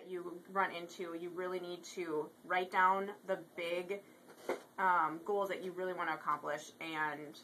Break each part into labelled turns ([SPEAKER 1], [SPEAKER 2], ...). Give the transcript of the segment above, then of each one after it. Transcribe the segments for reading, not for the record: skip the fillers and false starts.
[SPEAKER 1] that you run into, you really need to write down the big goals that you really want to accomplish, and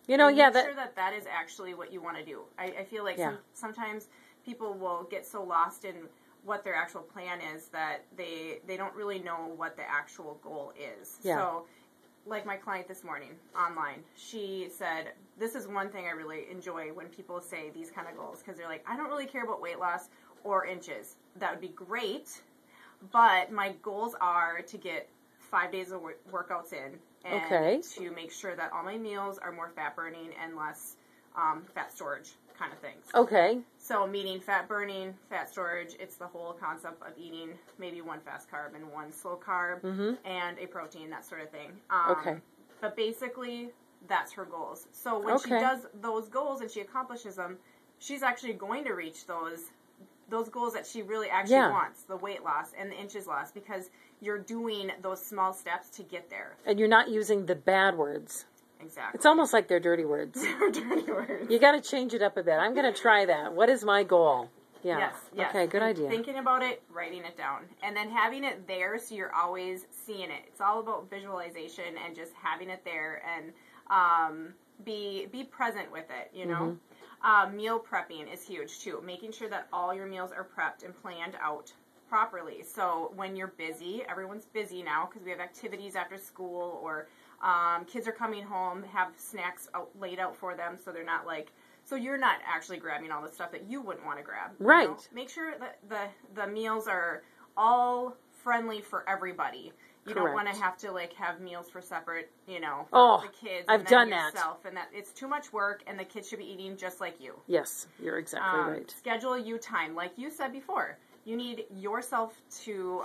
[SPEAKER 1] make sure that is actually what you want to do. I feel like sometimes people will get so lost in what their actual plan is that they don't really know what the actual goal is. Yeah. So, like my client this morning online, she said, this is one thing I really enjoy when people say these kind of goals, because they're like, I don't really care about weight loss or inches. That would be great, but my goals are to get 5 days of workouts in, and to make sure that all my meals are more fat burning and less fat storage kind of things. Okay. So meaning fat burning, fat storage, it's the whole concept of eating maybe one fast carb and one slow carb and a protein, that sort of thing. But basically, that's her goals. So when she does those goals and she accomplishes them, she's actually going to reach those goals that she really actually wants, the weight loss and the inches loss, because you're doing those small steps to get there. And you're not using the bad words. Exactly. It's almost like they're dirty words. They're dirty words. You got to change it up a bit. I'm going to try that. What is my goal? Yeah. Yes. Okay, good idea. Thinking about it, writing it down, and then having it there so you're always seeing it. It's all about visualization and just having it there, and be present with it, you know. Meal prepping is huge too. Making sure that all your meals are prepped and planned out properly. So when you're busy, everyone's busy now because we have activities after school, or kids are coming home, have snacks laid out for them, so they're not like, so you're not actually grabbing all the stuff that you wouldn't want to grab. Right. You know? Make sure that the meals are all friendly for everybody. You don't want to have to have meals for separate, for the kids. I've done that. And that it's too much work, and the kids should be eating just like you. Yes, you're exactly right. Schedule you time, like you said before. You need yourself to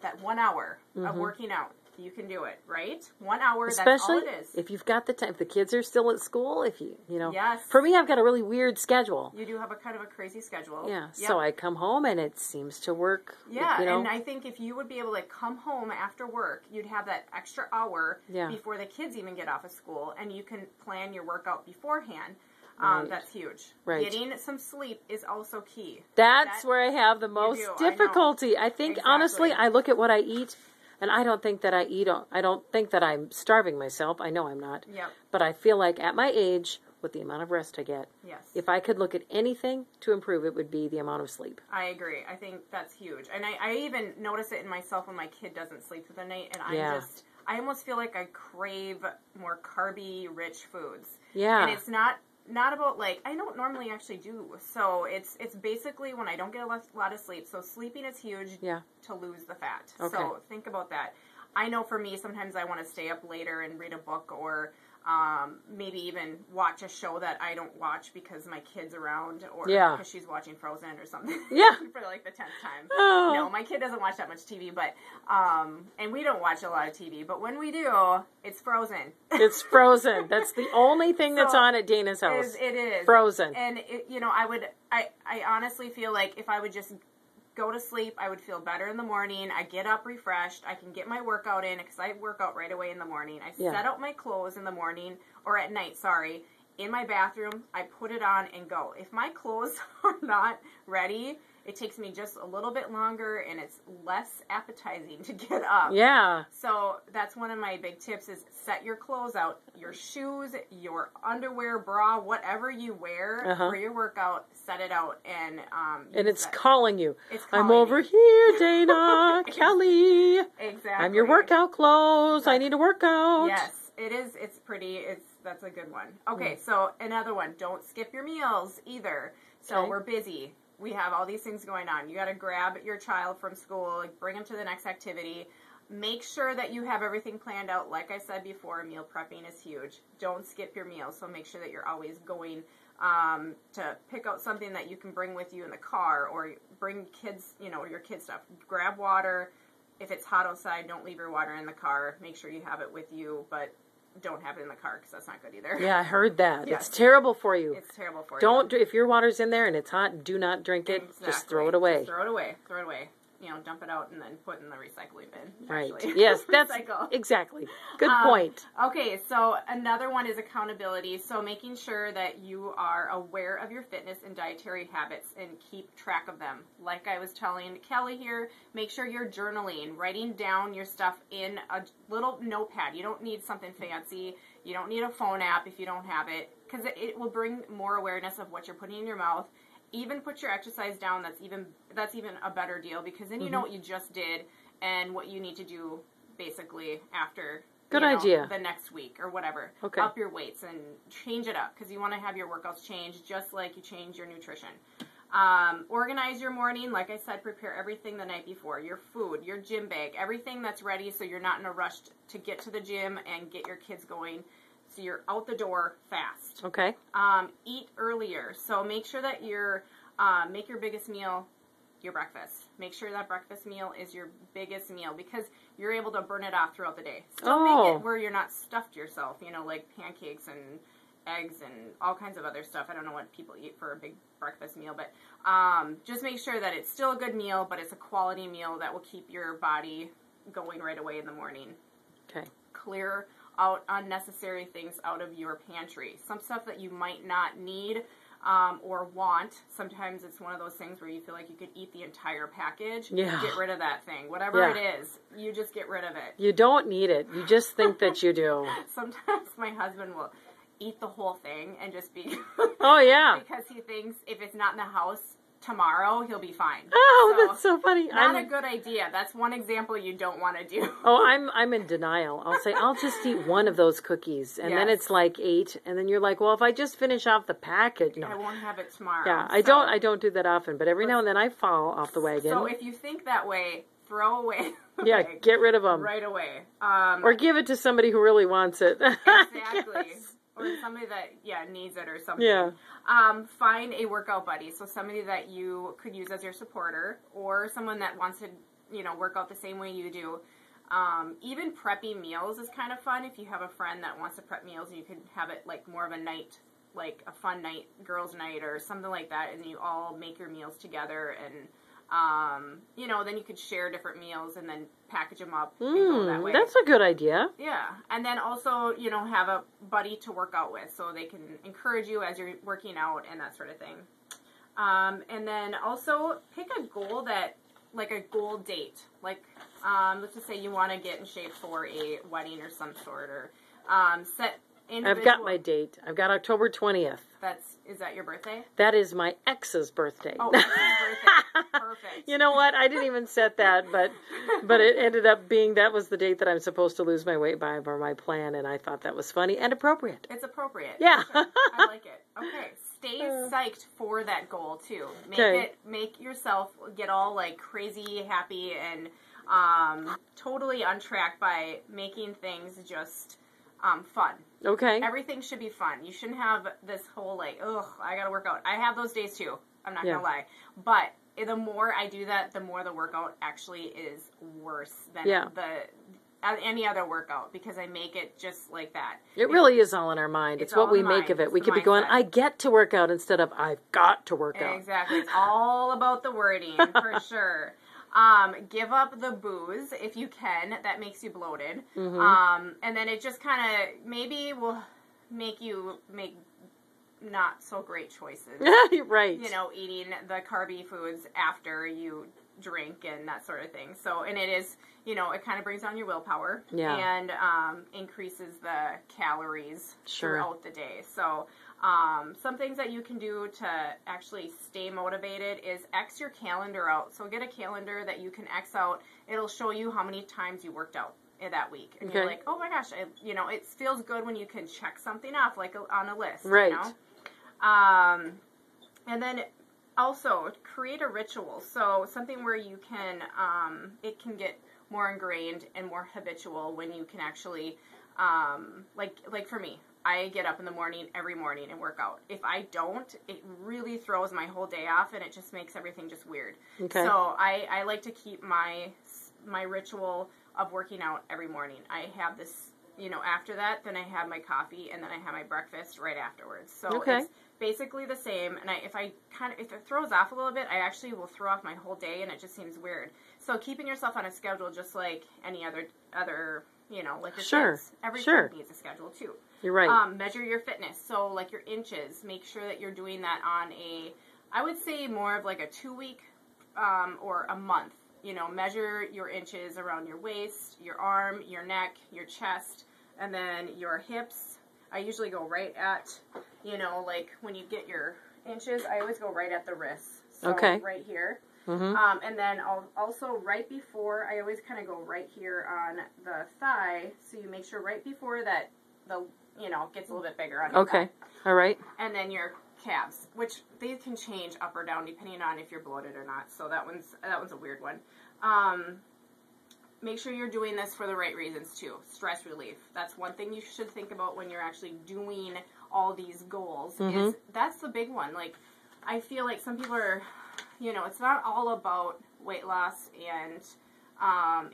[SPEAKER 1] that 1 hour of working out. You can do it, right? 1 hour, that's all it is. Especially if you've got the time. If the kids are still at school, Yes. For me, I've got a really weird schedule. You do have a kind of a crazy schedule. Yeah. Yep. So I come home and it seems to work. Yeah, and I think if you would be able to come home after work, you'd have that extra hour before the kids even get off of school, and you can plan your workout beforehand. That's huge. Right. Getting some sleep is also key. That's where I have the most difficulty. I think, honestly, I look at what I eat, and I don't think that I don't think that I'm starving myself. I know I'm not. Yep. But I feel like at my age, with the amount of rest I get, if I could look at anything to improve, it would be the amount of sleep. I agree. I think that's huge. And I even notice it in myself when my kid doesn't sleep through the night, and I almost feel like I crave more carby, rich foods. Yeah. And it's not about I don't normally actually do. So it's basically when I don't get a lot of sleep. So sleeping is huge to lose the fat. Okay. So think about that. I know for me, sometimes I want to stay up later and read a book, or maybe even watch a show that I don't watch because my kid's around, or because she's watching Frozen or something. Yeah. For the 10th time. Oh. No, my kid doesn't watch that much TV, but and we don't watch a lot of TV, but when we do, it's Frozen. It's Frozen. That's the only thing that's on at Dayna's house. It is. Frozen. And I honestly feel like if I would just go to sleep, I would feel better in the morning. I get up refreshed. I can get my workout in, because I work out right away in the morning. I set out my clothes in the morning, or at night, in my bathroom. I put it on and go. If my clothes are not ready, it takes me just a little bit longer, and it's less appetizing to get up. Yeah. So that's one of my big tips, is set your clothes out, your shoes, your underwear, bra, whatever you wear for your workout, set it out. And it's calling you. It's calling I'm over here, Dayna, Kelly. Exactly. I'm your workout clothes. Exactly. I need a workout. Yes, it is. It's pretty. That's a good one. Okay, so another one. Don't skip your meals either. So we're busy. We have all these things going on. You got to grab your child from school, bring them to the next activity. Make sure that you have everything planned out. Like I said before, meal prepping is huge. Don't skip your meals. So make sure that you're always going to pick out something that you can bring with you in the car, or bring kids, your kids stuff. Grab water. If it's hot outside, don't leave your water in the car. Make sure you have it with you, but don't have it in the car, because that's not good either. Yeah, I heard that. Yes. It's terrible for you. It's terrible for you. If your water's in there and it's hot, do not drink it. Exactly. Just throw it away. Just throw it away. Throw it away. dump it out and then put in the recycling bin.
[SPEAKER 2] Right.
[SPEAKER 1] Actually.
[SPEAKER 2] Yes, that's exactly. Good point.
[SPEAKER 1] Okay, so another one is accountability. So making sure that you are aware of your fitness and dietary habits and keep track of them. Like I was telling Kelly here, make sure you're journaling, writing down your stuff in a little notepad. You don't need something fancy. You don't need a phone app if you don't have it, because it will bring more awareness of what you're putting in your mouth. Even put your exercise down. That's even a better deal, because then you know what you just did and what you need to do basically after
[SPEAKER 2] Good idea.
[SPEAKER 1] The next week or whatever.
[SPEAKER 2] Okay.
[SPEAKER 1] Up your weights and change it up, because you want to have your workouts change just like you change your nutrition. Organize your morning. Like I said, prepare everything the night before. Your food, your gym bag, everything that's ready so you're not in a rush to get to the gym and get your kids going. So you're out the door fast.
[SPEAKER 2] Okay.
[SPEAKER 1] Eat earlier. So make sure that make your biggest meal your breakfast. Make sure that breakfast meal is your biggest meal, because you're able to burn it off throughout the day. Still make it where you're not stuffed yourself, like pancakes and eggs and all kinds of other stuff. I don't know what people eat for a big breakfast meal, but just make sure that it's still a good meal, but it's a quality meal that will keep your body going right away in the morning.
[SPEAKER 2] Okay.
[SPEAKER 1] Clear out unnecessary things out of your pantry. Some stuff that you might not need or want. Sometimes it's one of those things where you feel like you could eat the entire package.
[SPEAKER 2] Yeah.
[SPEAKER 1] Get rid of that thing. Whatever it is, you just get rid of it.
[SPEAKER 2] You don't need it. You just think that you do.
[SPEAKER 1] Sometimes my husband will eat the whole thing and just be...
[SPEAKER 2] Oh, yeah.
[SPEAKER 1] Because he thinks if it's not in the house tomorrow, he'll be fine.
[SPEAKER 2] Oh, that's so funny.
[SPEAKER 1] Not a good idea. That's one example you don't want to do.
[SPEAKER 2] Oh, I'm in denial. I'll say, I'll just eat one of those cookies. And then it's like 8. And then you're like, well, if I just finish off the package. No.
[SPEAKER 1] I won't have it tomorrow.
[SPEAKER 2] Yeah, I don't do that often. But every now and then I fall off the wagon.
[SPEAKER 1] So if you think that way, throw away the bag
[SPEAKER 2] get rid of them.
[SPEAKER 1] right away.
[SPEAKER 2] Or give it to somebody who really wants it.
[SPEAKER 1] Exactly. Or somebody that, needs it or something.
[SPEAKER 2] Yeah.
[SPEAKER 1] Find a workout buddy. So somebody that you could use as your supporter, or someone that wants to, work out the same way you do. Even prepping meals is kind of fun. If you have a friend that wants to prep meals, and you could have it like more of a night, like a fun night, girls' night or something like that, and you all make your meals together, and then you could share different meals and then package them up and go that way.
[SPEAKER 2] That's a good idea.
[SPEAKER 1] Yeah. And then also, have a buddy to work out with, so they can encourage you as you're working out and that sort of thing. And then also pick a goal like a goal date. Like, let's just say you want to get in shape for a wedding or some sort, or set individual...
[SPEAKER 2] I've got my date. I've got October 20th.
[SPEAKER 1] Is that your birthday?
[SPEAKER 2] That is my ex's birthday.
[SPEAKER 1] Oh, ex's birthday. Perfect.
[SPEAKER 2] You know what? I didn't even set that, but it ended up being that was the date that I'm supposed to lose my weight by for my plan, and I thought that was funny and appropriate.
[SPEAKER 1] It's appropriate.
[SPEAKER 2] Yeah.
[SPEAKER 1] Sure. I like it. Okay. Stay psyched for that goal, too. Make yourself get all, like, crazy happy and totally on track by making things just... fun.
[SPEAKER 2] Okay.
[SPEAKER 1] Everything should be fun. You shouldn't have this whole, like, ugh, I gotta work out. I have those days, too. I'm not gonna lie. But the more I do that, the more the workout actually is worse than any other workout, because I make it just like that.
[SPEAKER 2] It really is all in our mind. It's what we make of it. We could be going, I get to work out, instead of I've got to work out.
[SPEAKER 1] Exactly. It's all about the wording, for sure. Give up the booze if you can. That makes you bloated. Mm-hmm. And then it just kind of maybe will make you make not so great choices.
[SPEAKER 2] Right.
[SPEAKER 1] Eating the carby foods after you drink and that sort of thing. So, and it is, it kind of brings down your willpower.
[SPEAKER 2] Yeah.
[SPEAKER 1] And increases the calories throughout the day. So, some things that you can do to actually stay motivated is X your calendar out. So get a calendar that you can X out. It'll show you how many times you worked out that week. And you're like, oh my gosh, it feels good when you can check something off, like on a list.
[SPEAKER 2] Right.
[SPEAKER 1] And then also create a ritual. So something where you can, it can get more ingrained and more habitual when you can actually, like for me, I get up in the morning every morning and work out. If I don't, it really throws my whole day off, and it just makes everything just weird. Okay. So I like to keep my ritual of working out every morning. I have this, after that, then I have my coffee, and then I have my breakfast right afterwards. So it's basically the same. And if it throws off a little bit, I actually will throw off my whole day, and it just seems weird. So keeping yourself on a schedule, just like any other like your kids. Every kid needs a schedule too.
[SPEAKER 2] You're right.
[SPEAKER 1] Measure your fitness. So like your inches, make sure that you're doing that on I would say more of like a 2-week or a month. Measure your inches around your waist, your arm, your neck, your chest, and then your hips. I usually go right at, like when you get your inches, I always go right at the wrists. So right here. Mm-hmm. And then also right before, I always kind of go right here on the thigh, so you make sure right before that gets a little bit bigger on your thigh.
[SPEAKER 2] All right.
[SPEAKER 1] And then your calves, which they can change up or down depending on if you're bloated or not. So that one's a weird one. Make sure you're doing this for the right reasons too. Stress relief. That's one thing you should think about when you're actually doing all these goals. Mm-hmm. That's the big one. Like, I feel like some people are, it's not all about weight loss and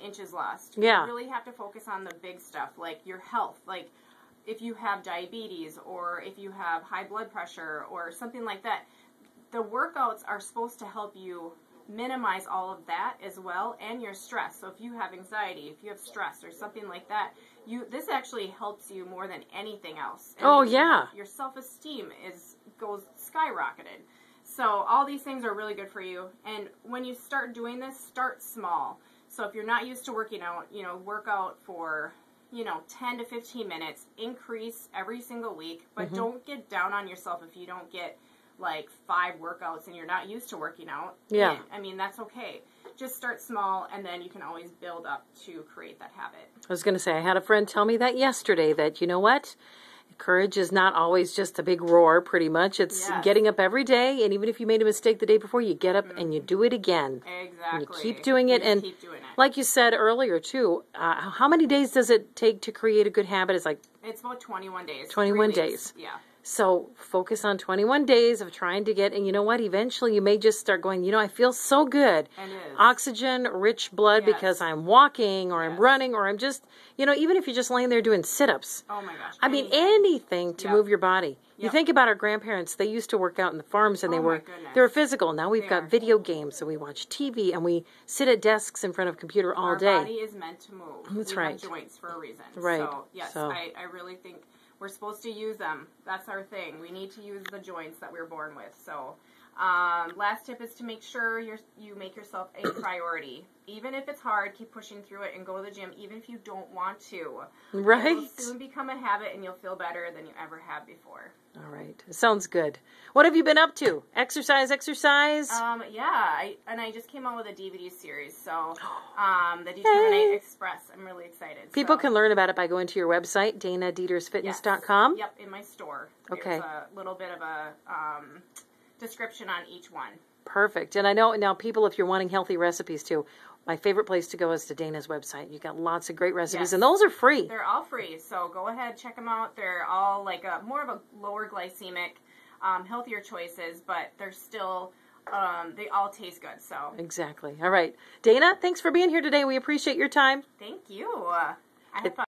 [SPEAKER 1] inches lost.
[SPEAKER 2] Yeah.
[SPEAKER 1] You really have to focus on the big stuff, like your health. Like, if you have diabetes or if you have high blood pressure or something like that, the workouts are supposed to help you minimize all of that as well, and your stress. So if you have anxiety, if you have stress or something like that, this actually helps you more than anything else. And your self-esteem goes skyrocketed. So all these things are really good for you. And when you start doing this, start small. So if you're not used to working out, work out for 10 to 15 minutes, increase every single week, but don't get down on yourself if you don't get like 5 workouts and you're not used to working out.
[SPEAKER 2] Yeah.
[SPEAKER 1] I mean, that's okay. Just start small, and then you can always build up to create that habit.
[SPEAKER 2] I was going to say, I had a friend tell me that yesterday, that, you know what? Courage is not always just a big roar, pretty much. It's getting up every day, and even if you made a mistake the day before, you get up and you do it again.
[SPEAKER 1] Exactly.
[SPEAKER 2] And you keep doing it. And like you said earlier, too, how many days does it take to create a good habit?
[SPEAKER 1] It's about 21 days.
[SPEAKER 2] 21 days.
[SPEAKER 1] Yeah.
[SPEAKER 2] So focus on 21 days of trying to get, and you know what? Eventually you may just start going, I feel so good. Oxygen, rich blood, because I'm walking or I'm running or I'm just, even if you're just laying there doing sit-ups.
[SPEAKER 1] Oh my gosh.
[SPEAKER 2] I mean, anything to move your body. You think about our grandparents, they used to work out in the farms and they were physical. Now we've got video games and we watch TV and we sit at desks in front of a computer all day.
[SPEAKER 1] Our body is meant to move.
[SPEAKER 2] That's
[SPEAKER 1] we have joints for a reason.
[SPEAKER 2] Right.
[SPEAKER 1] So, yes, I really think we're supposed to use them. That's our thing. We need to use the joints that we're born with. So, last tip is to make sure you make yourself a priority. Even if it's hard, keep pushing through it and go to the gym, even if you don't want to.
[SPEAKER 2] Right.
[SPEAKER 1] It will soon become a habit, and you'll feel better than you ever have before.
[SPEAKER 2] All right. Sounds good. What have you been up to? Exercise?
[SPEAKER 1] I just came out with a DVD series, so the Determinate Express. I'm really excited.
[SPEAKER 2] People can learn about it by going to your website, DaynaDetersFitness.com.
[SPEAKER 1] Yep, in my store.
[SPEAKER 2] Okay.
[SPEAKER 1] There's a little bit of a description on each one.
[SPEAKER 2] Perfect. And I know now people, if you're wanting healthy recipes too, my favorite place to go is to Dayna's website. You got lots of great recipes, and those are free.
[SPEAKER 1] They're all free, so go ahead, check them out. They're all like more of a lower glycemic, healthier choices, but they're still, they all taste good. So
[SPEAKER 2] exactly. All right, Dayna, thanks for being here today. We appreciate your time.
[SPEAKER 1] Thank you. I had fun.